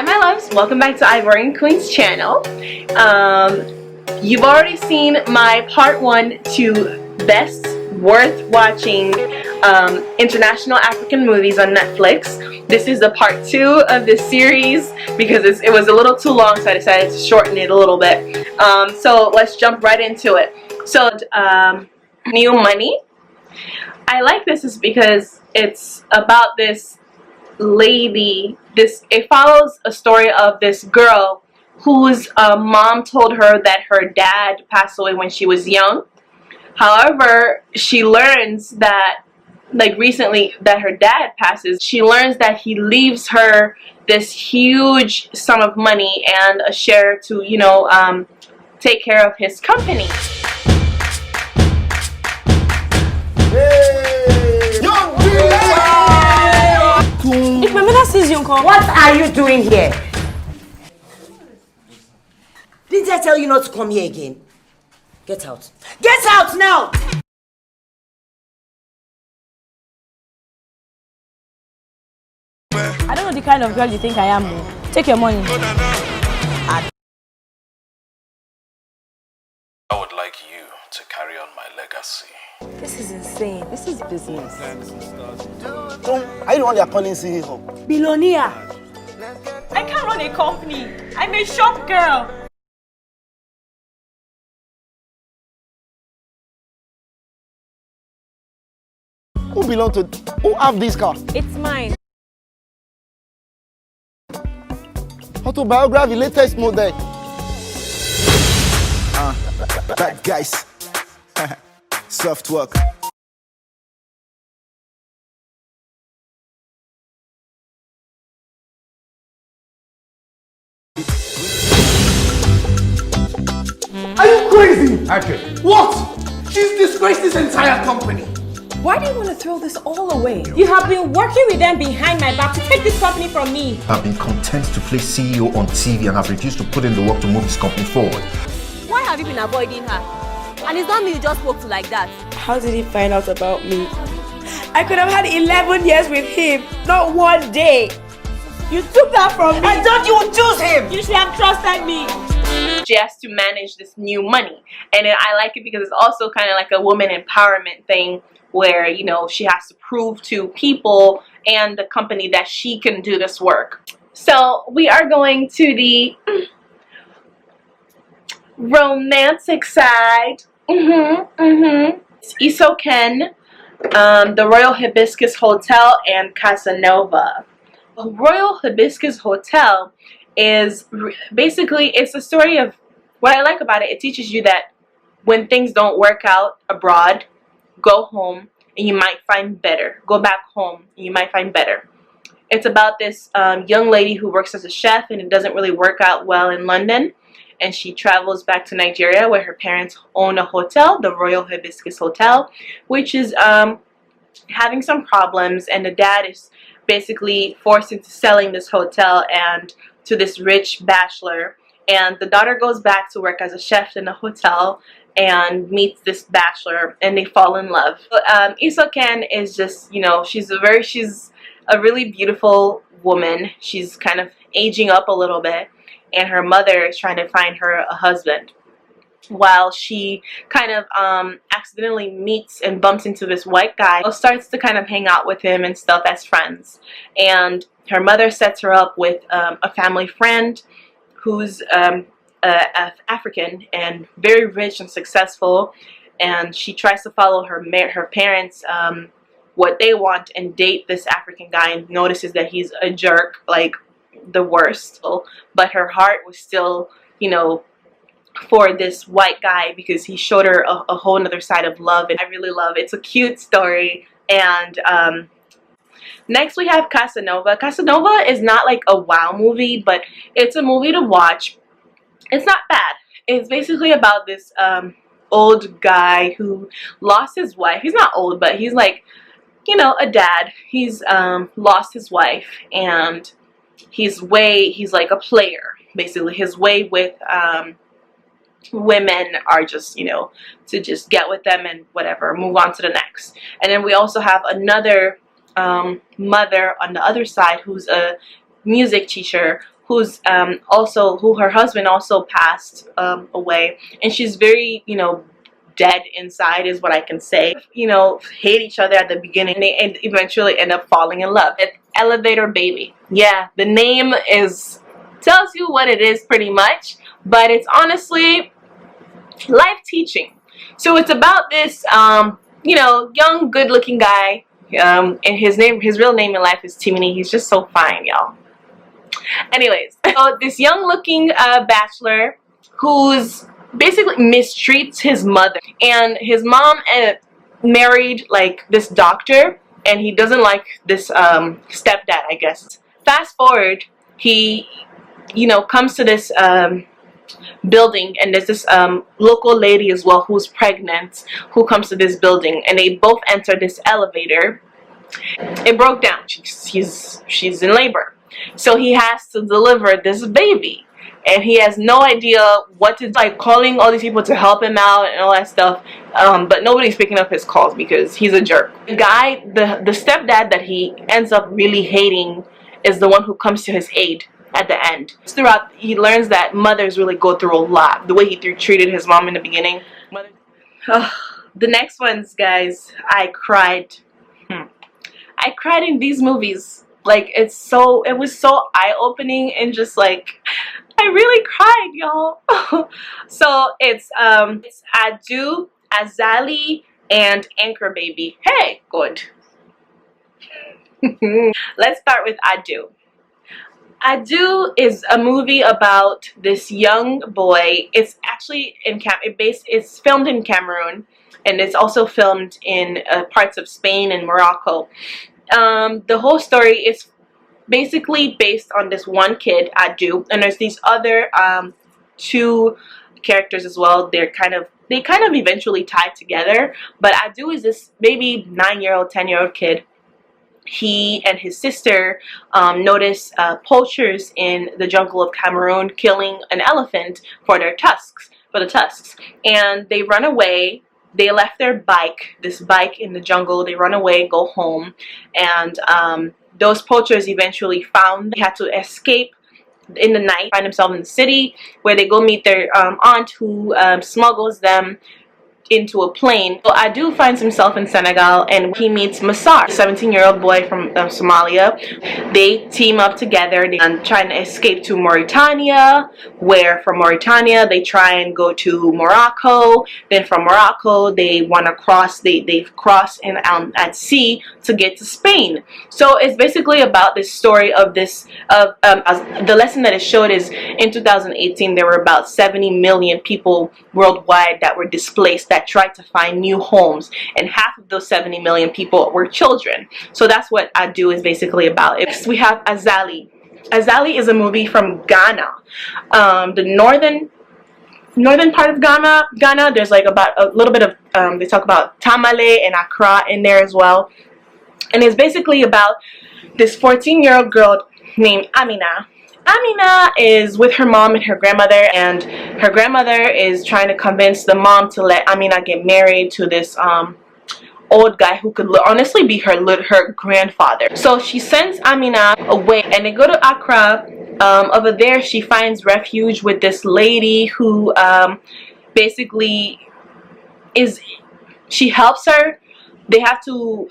my loves, welcome back to Ivorian Queen's channel. You've already seen my part 1 to best worth watching international African movies on Netflix. This is the part 2 of this series because it was a little too long, so I decided to shorten it a little bit. So let's jump right into it. So New Money. I like this is because it's about this lady. It follows a story of this girl whose mom told her that her dad passed away when she was young. However, she learns that, like, recently that her dad passes, she learns that he leaves her this huge sum of money and a share to, you know, take care of his company. If my mother sees you, uncle, what are you doing here? Didn't I tell you not to come here again? Get out. Get out now! I don't know the kind of girl you think I am. Take your money. I would like you to carry on my legacy. This is insane. This is business. I don't want their calling CEO. Billionaire. I can't run a company. I'm a shop girl. Who have this car? It's mine. Autobiography, latest model. Bad guys. Soft work. Are you crazy? Patrick. What? She's disgraced this entire company. Why do you want to throw this all away? You have been working with them behind my back to take this company from me. I've been content to play CEO on TV and have refused to put in the work to move this company forward. Why have you been avoiding her? And it's not me you just spoke to like that. How did he find out about me? I could have had 11 years with him, not one day. You took that from me. I thought you would choose him. You should have trusted me. She has to manage this new money, and I like it because it's also kind of like a woman empowerment thing where, you know, she has to prove to people and the company that she can do this work. So we are going to the romantic side. It's Isoken, the Royal Hibiscus Hotel, and Casanova. The Royal Hibiscus Hotel is basically, it's a story of, what I like about it, it teaches you that when things don't work out abroad, go home and you might find better. Go back home and you might find better. It's about this young lady who works as a chef, and it doesn't really work out well in London, and she travels back to Nigeria where her parents own a hotel, the Royal Hibiscus Hotel, which is having some problems, and the dad is basically forced into selling this hotel and to this rich bachelor, and the daughter goes back to work as a chef in the hotel and meets this bachelor, and they fall in love. Isoken is just, you know, she's a really beautiful woman. She's kind of aging up a little bit, and her mother is trying to find her a husband, while she kind of accidentally meets and bumps into this white guy, starts to kind of hang out with him and stuff as friends. And her mother sets her up with a family friend who's African and very rich and successful, and she tries to follow her parents what they want and date this African guy, and notices that he's a jerk, like the worst. But her heart was still, you know, for this white guy because he showed her a whole other side of love, and I really love it. It's a cute story. And next we have Casanova. Casanova is not like a wow movie, but it's a movie to watch. It's not bad. It's basically about this old guy who lost his wife. He's not old, but he's like, you know, a dad. He's lost his wife, and he's like a player. Basically, his way with women are just, you know, to just get with them and whatever, move on to the next. And then we also have another mother on the other side who's a music teacher who's who her husband also passed away, and she's very, you know, dead inside is what I can say. You know, hate each other at the beginning. They eventually end up falling in love. It's Elevator Baby. Yeah, the name tells you what it is pretty much, but it's honestly life teaching. So it's about this you know, young, good-looking guy, and his real name in life is Timony. He's just so fine, y'all. Anyways, so this young-looking bachelor who's basically mistreats his mother, and his mom married like this doctor, and he doesn't like this stepdad, I guess. Fast forward, he, you know, comes to this building, and there's this local lady as well who's pregnant, who comes to this building, and they both enter this elevator. It broke down. She's in labor, so he has to deliver this baby, and he has no idea what to do, like calling all these people to help him out and all that stuff, but nobody's picking up his calls because he's a jerk. The guy, the stepdad that he ends up really hating, is the one who comes to his aid at the end. Throughout, he learns that mothers really go through a lot. The way he treated his mom in the beginning. The next ones, guys, I cried. I cried in these movies. Like, it was so eye-opening, and just like, I really cried, y'all. So it's Adu, Azali, and Anchor Baby. Hey, good. Let's start with Adu. Adu is a movie about this young boy. It's actually it's filmed in Cameroon, and it's also filmed in parts of Spain and Morocco. The whole story is basically based on this one kid, Adu, and there's these other two characters as well. They kind of eventually tied together, but Adu is this maybe 9-year-old, 10-year-old kid. He and his sister notice poachers in the jungle of Cameroon killing an elephant for the tusks, and they run away. They left their this bike in the jungle. They run away, go home, and those poachers eventually found them. They had to escape in the night, find themselves in the city, where they go meet their aunt, who smuggles them into a plane. So Adu finds himself in Senegal, and he meets Massar, a 17-year-old boy from Somalia. They team up together and try to escape to Mauritania, where from Mauritania they try and go to Morocco. Then from Morocco they want to cross, they cross at sea to get to Spain. So it's basically about this story of this the lesson that it showed is in 2018 there were about 70 million people worldwide that were displaced, that tried to find new homes, and half of those 70 million people were children. So that's what Adu is basically about. Next we have Azali. Azali is a movie from Ghana, the northern part of Ghana. There's like about a little bit of they talk about Tamale and Accra in there as well, and it's basically about this 14-year-old girl named Amina. Amina is with her mom and her grandmother, and her grandmother is trying to convince the mom to let Amina get married to this old guy who could honestly be her grandfather. So she sends Amina away, and they go to Accra. Over there she finds refuge with this lady who basically she helps her. They have to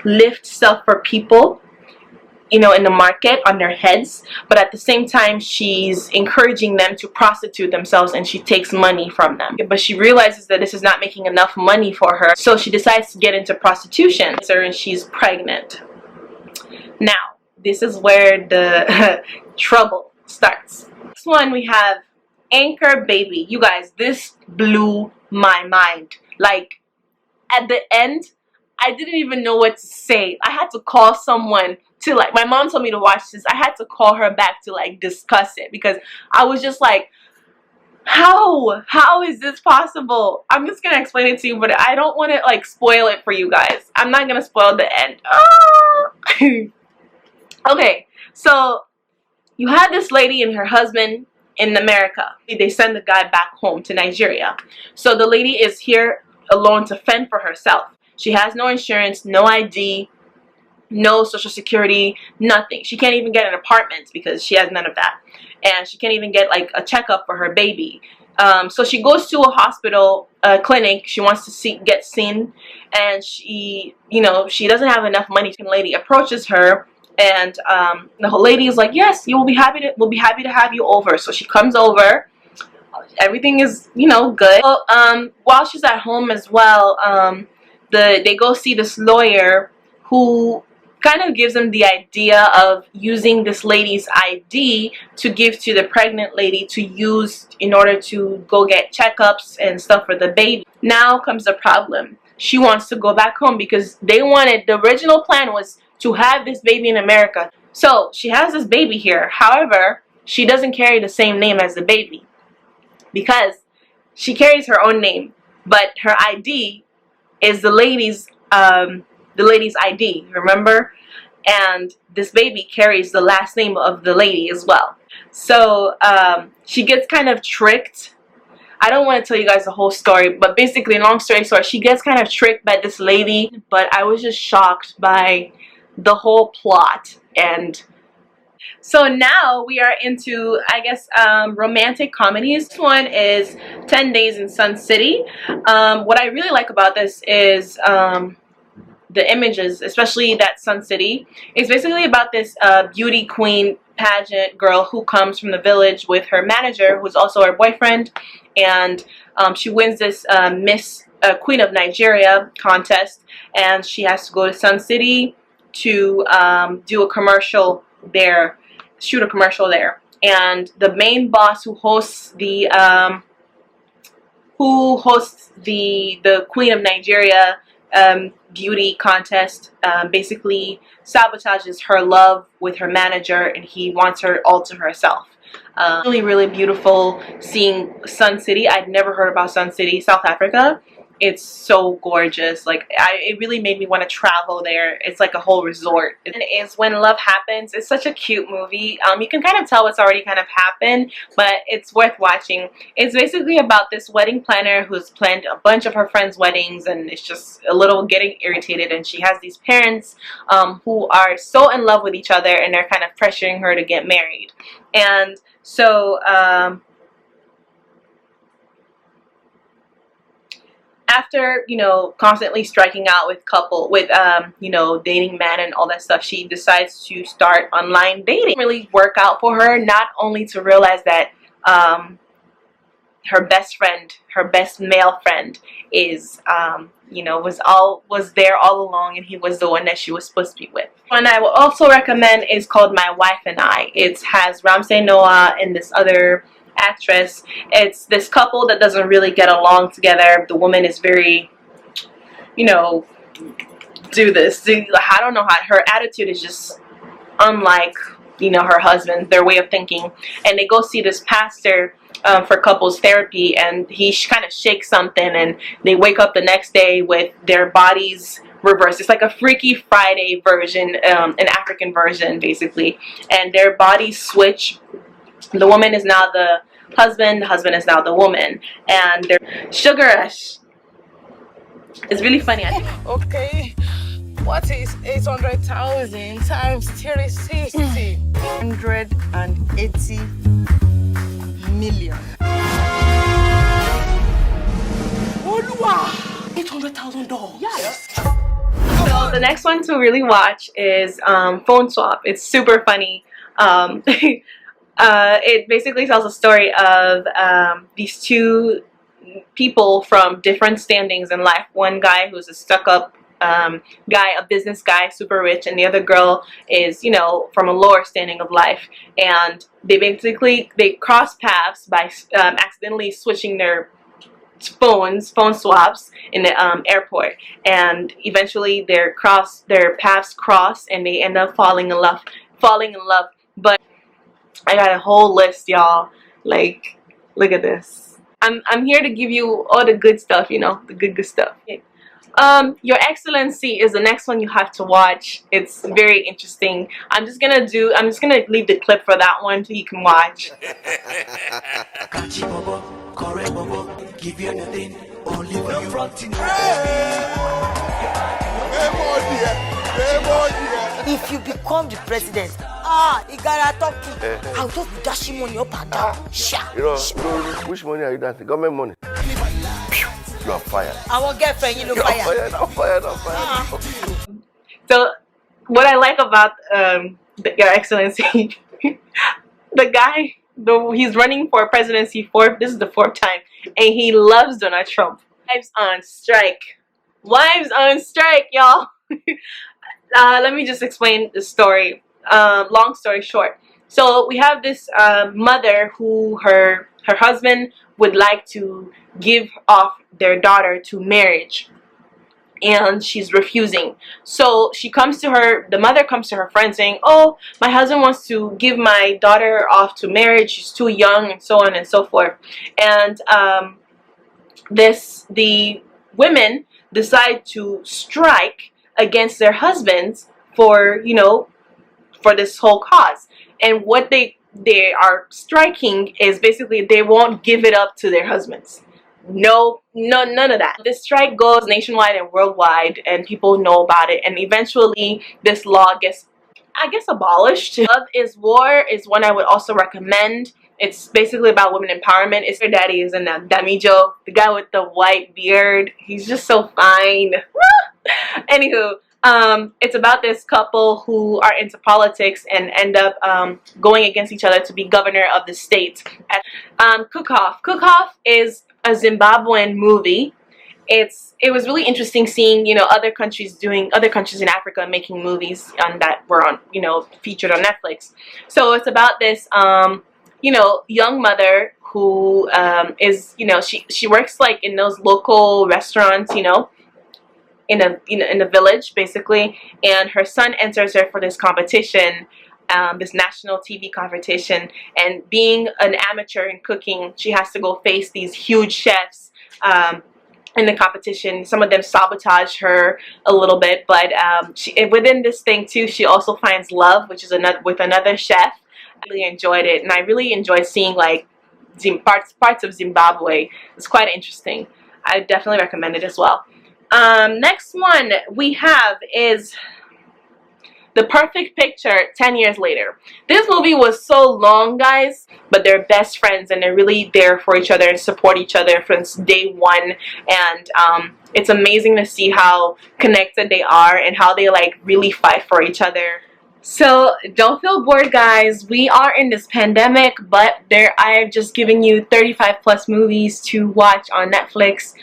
lift stuff for people, you know, in the market on their heads, but at the same time she's encouraging them to prostitute themselves, and she takes money from them. But she realizes that this is not making enough money for her, so she decides to get into prostitution, and she's pregnant. Now this is where the trouble starts. Next one we have Anchor Baby. You guys, this blew my mind. Like, at the end I didn't even know what to say. I had to call someone to, like, my mom told me to watch this. I had to call her back to like discuss it, because I was just like, how is this possible? I'm just gonna explain it to you, but I don't want to like spoil it for you guys. I'm not gonna spoil the end. Okay, so you had this lady and her husband in America. They send the guy back home to Nigeria. So the lady is here alone to fend for herself. She has no insurance, no ID, no social security, nothing. She can't even get an apartment because she has none of that, and she can't even get like a checkup for her baby. So she goes to a hospital, clinic. She wants to get seen, and she, she doesn't have enough money. The lady approaches her, and the whole lady is like, "Yes, we'll be happy to have you over." So she comes over. Everything is, good. So, while she's at home as well, they go see this lawyer who kind of gives them the idea of using this lady's ID to give to the pregnant lady to use in order to go get checkups and stuff for the baby. Now comes the problem. She wants to go back home because the original plan was to have this baby in America. So she has this baby here. However, she doesn't carry the same name as the baby because she carries her own name, but her ID is the lady's ID, remember? And this baby carries the last name of the lady as well. So she gets kind of tricked. I don't want to tell you guys the whole story, but basically, long story short, she gets kind of tricked by this lady. But I was just shocked by the whole plot. And so now we are into, I guess, romantic comedies. This one is 10 Days in Sun City. What I really like about this is the images, especially that Sun City. It's basically about this beauty queen pageant girl who comes from the village with her manager, who's also her boyfriend, and she wins this Miss Queen of Nigeria contest, and she has to go to Sun City to do a commercial there, shoot a commercial there. And the main boss who hosts the Queen of Nigeria beauty contest basically sabotages her love with her manager, and he wants her all to herself. Really, really beautiful seeing Sun City. I'd never heard about Sun City, South Africa. It's so gorgeous. Like, it really made me want to travel there. It's like a whole resort. And it's When Love Happens. It's such a cute movie. You can kind of tell what's already kind of happened, but it's worth watching. It's basically about this wedding planner who's planned a bunch of her friends' weddings, and it's just a little getting irritated. And she has these parents who are so in love with each other, and they're kind of pressuring her to get married. And so after, constantly striking out with dating men and all that stuff, she decides to start online dating. It really work out for her, not only to realize that her best friend, her best male friend is was there all along, and he was the one that she was supposed to be with. One I will also recommend is called My Wife and I. It has Ramsey Noah and this other actress. It's this couple that doesn't really get along together. The woman is very, I don't know how, her attitude is just unlike, her husband, their way of thinking. And they go see this pastor for couples therapy, and he kind of shakes something, and they wake up the next day with their bodies reversed. It's like a Freaky Friday version, an African version, basically. And their bodies switch. The woman is now the husband is now the woman, and they're sugar rush. It's really funny, I think. Okay, what is 800,000 times 360? 180 million. $800,000. Yes. So the next one to really watch is Phone Swap. It's super funny. It basically tells a story of these two people from different standings in life. One guy who's a stuck-up guy, a business guy, super rich, and the other girl is, from a lower standing of life. And they cross paths by accidentally switching their phone swaps in the airport, and eventually their paths cross, and they end up falling in love. But I got a whole list, y'all. Like, look at this. I'm here to give you all the good stuff, the good stuff. Your Excellency is the next one you have to watch. It's very interesting. I'm just gonna leave the clip for that one so you can watch. Hey, If you become the president, you gotta talk to. I'll just be dashing money up and down. You know, which money are you dancing? Government money. You are fired. I won't get friend, you look fired. I'm fired. So, what I like about Your Excellency, the guy, he's running for presidency this is the 4th time, and he loves Donald Trump. Wives on strike. Wives on strike, y'all. Let me just explain the story. Long story short. So we have this mother who her husband would like to give off their daughter to marriage, and she's refusing. So the mother comes to her friend saying, oh, my husband wants to give my daughter off to marriage, she's too young, and so on and so forth. And the women decide to strike against their husbands for this whole cause. And what they are striking is basically they won't give it up to their husbands. No, none of that. This strike goes nationwide and worldwide, and people know about it, and eventually this law gets, I guess, abolished. Love is War is one I would also recommend. It's basically about women empowerment. It's her daddy is in that Damijo, the guy with the white beard. He's just so fine. Anywho, it's about this couple who are into politics and end up going against each other to be governor of the state. Cookhoff. Cookhoff is a Zimbabwean movie. It was really interesting seeing other countries in Africa making movies that were featured on Netflix. So it's about this young mother who is she works like in those local restaurants in a village basically, and her son enters her for this competition, this national TV competition, and being an amateur in cooking, she has to go face these huge chefs in the competition. Some of them sabotage her a little bit, but within this thing too, she also finds love, which is with another chef. I really enjoyed it, and I really enjoyed seeing like parts of Zimbabwe. It's quite interesting. I definitely recommend it as well. Next one we have is The Perfect Picture 10 Years Later. This movie was so long, guys, but they're best friends and they're really there for each other and support each other since day one. And it's amazing to see how connected they are and how they like really fight for each other. So don't feel bored, guys. We are in this pandemic, but I've just given you 35 plus movies to watch on Netflix.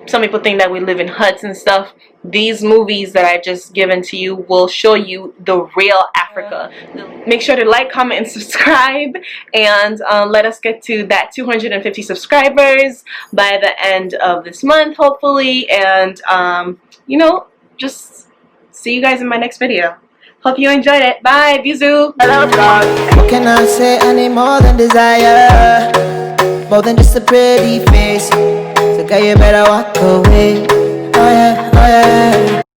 Some people think that we live in huts and stuff. These movies that I've just given to you will show you the real Africa. Make sure to like, comment, and subscribe, and let us get to that 250 subscribers by the end of this month, hopefully. And just see you guys in my next video. Hope you enjoyed it. Bye. Bisous. What can I say? I need more than desire, more than just a pretty face. So girl, you better walk away. Oh yeah.